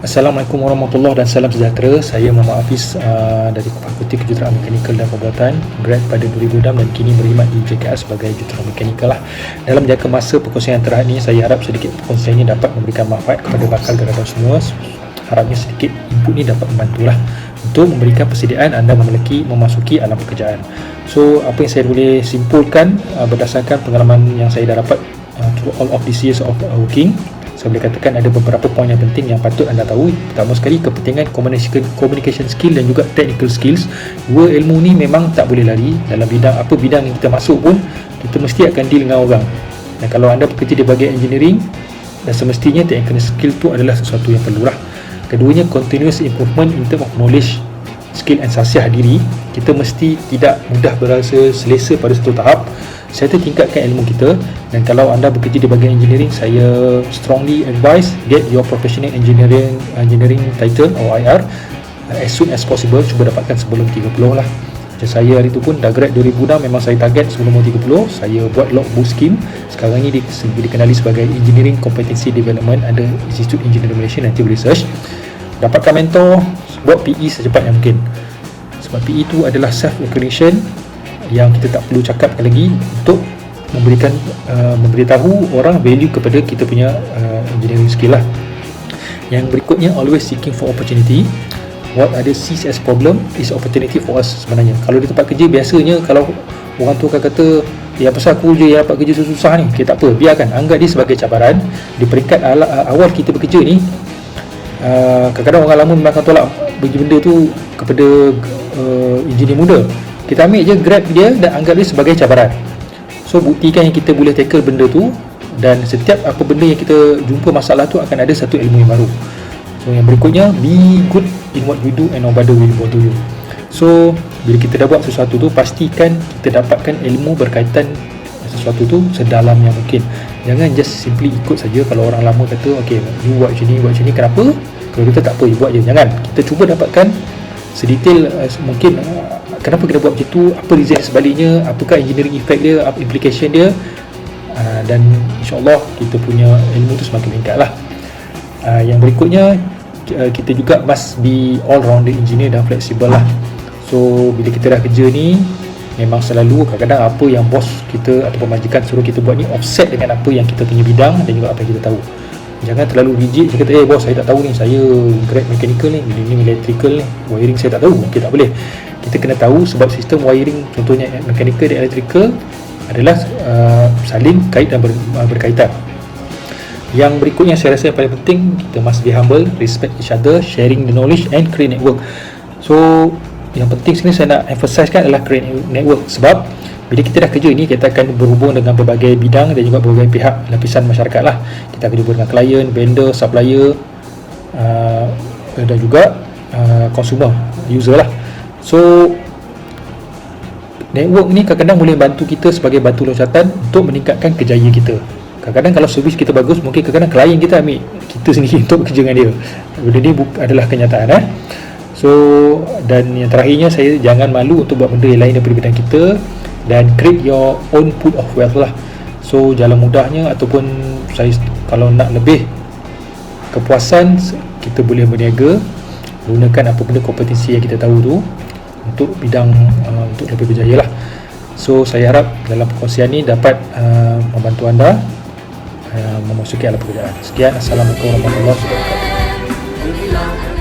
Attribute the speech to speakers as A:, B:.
A: Assalamualaikum warahmatullahi dan salam sejahtera. Saya Muhammad Hafiz dari Fakulti Kejuruteraan Mekanikal dan Pembuatan, grad pada 2006 dan kini berkhidmat di JKR sebagai juruteraan mekanikal lah. Dalam jangka masa perkongsian terakhir ini, saya harap sedikit perkongsian ini dapat memberikan manfaat kepada bakal gerakan semua. Harapnya sedikit input ini dapat membantulah untuk memberikan persediaan anda memasuki alam pekerjaan. So, apa yang saya boleh simpulkan berdasarkan pengalaman yang saya dah dapat through all of these years of working, saya boleh katakan ada beberapa poin yang penting yang patut anda tahu. Pertama sekali, kepentingan communication skill dan juga technical skills. Dua ilmu ni memang tak boleh lari. Dalam bidang yang kita masuk pun, kita mesti akan deal dengan orang. Dan kalau anda bekerja di bahagian engineering, dan semestinya technical skill tu adalah sesuatu yang perlulah. Keduanya, continuous improvement in term of knowledge, skill and sasiah diri. Kita mesti tidak mudah berasa selesa pada satu tahap. Saya tingkatkan ilmu kita. Dan kalau anda bekerja di bahagian engineering, saya strongly advise get your professional engineering title or IR as soon as possible. Cuba dapatkan sebelum 30 lah. Macam saya hari tu pun dah grad 2006, memang saya target sebelum 30. Saya buat logbook scheme. Sekarang ni dikenali sebagai Engineering Competency Development under Institute Engineering Malaysia, nanti boleh search. Dapatkan mentor, buat PE secepat yang mungkin. Sebab PE tu adalah self recognition yang kita tak perlu cakapkan lagi untuk memberitahu orang value kepada kita punya engineering skill lah. Yang berikutnya, always seeking for opportunity. What other sees as problem is opportunity for us sebenarnya. Kalau di tempat kerja, biasanya kalau orang tu akan kata, ya pasal aku je yang dapat kerja susah ni, okay, tak apa, biarkan, anggap dia sebagai cabaran. Di peringkat awal kita bekerja ni, kadang-kadang orang lama memang akan tolak bagi benda tu kepada engineer muda. Kita ambil je grab dia dan anggap dia sebagai cabaran. So, buktikan yang kita boleh tackle benda tu, dan setiap apa benda yang kita jumpa masalah tu akan ada satu ilmu yang baru. So, yang berikutnya, be good in what you do and nobody will bother you. So, bila kita dah buat sesuatu tu, pastikan kita dapatkan ilmu berkaitan sesuatu tu sedalam yang mungkin. Jangan just simply ikut saja. Kalau orang lama kata, okay, you buat macam ni, kenapa? Kalau kita tak apa, you buat je. Jangan. Kita cuba dapatkan sedetail mungkin kenapa kena buat macam tu, apa reason sebaliknya, apakah engineering effect dia, apa implication dia, dan insyaAllah kita punya ilmu tu semakin meningkat lah. Yang berikutnya, kita juga must be all rounder engineer dan flexible lah. So, bila kita dah kerja ni, memang selalu kadang-kadang apa yang bos kita atau pemajikan suruh kita buat ni offset dengan apa yang kita punya bidang dan juga apa yang kita tahu. Jangan terlalu rigid. Dia kata, bos, saya tak tahu ni, saya grad mechanical ni, ini electrical ni, wiring saya tak tahu. Okay, tak boleh. Kita kena tahu, sebab sistem wiring, contohnya mechanical dan electrical adalah saling kait dan berkaitan. Yang berikutnya, saya rasa yang paling penting, kita must be humble, respect each other, sharing the knowledge and create network. So, yang penting sini saya nak emphasizekan adalah create network. Sebab bila kita dah kerja ni, kita akan berhubung dengan berbagai bidang dan juga berbagai pihak lapisan masyarakat lah. Kita akan berhubung dengan klien, vendor, supplier, dan juga consumer, user lah. So, network ni kadang-kadang boleh bantu kita sebagai batu loncatan untuk meningkatkan kejayaan kita. Kadang-kadang kalau servis kita bagus, mungkin kadang-kadang klien kita ambil kita sendiri untuk bekerja dengan dia. Benda ni adalah kenyataan. So, dan yang terakhirnya, saya jangan malu untuk buat benda yang lain daripada bidang kita, dan create your own pool of wealth lah. So, jalan mudahnya, ataupun saya kalau nak lebih kepuasan, kita boleh berniaga, gunakan apa benda kompetensi yang kita tahu tu untuk bidang untuk lebih berjaya lah. So, saya harap dalam perkongsian ni dapat membantu anda memasuki alam pekerjaan. Sekian, Assalamualaikum warahmatullahi wabarakatuh.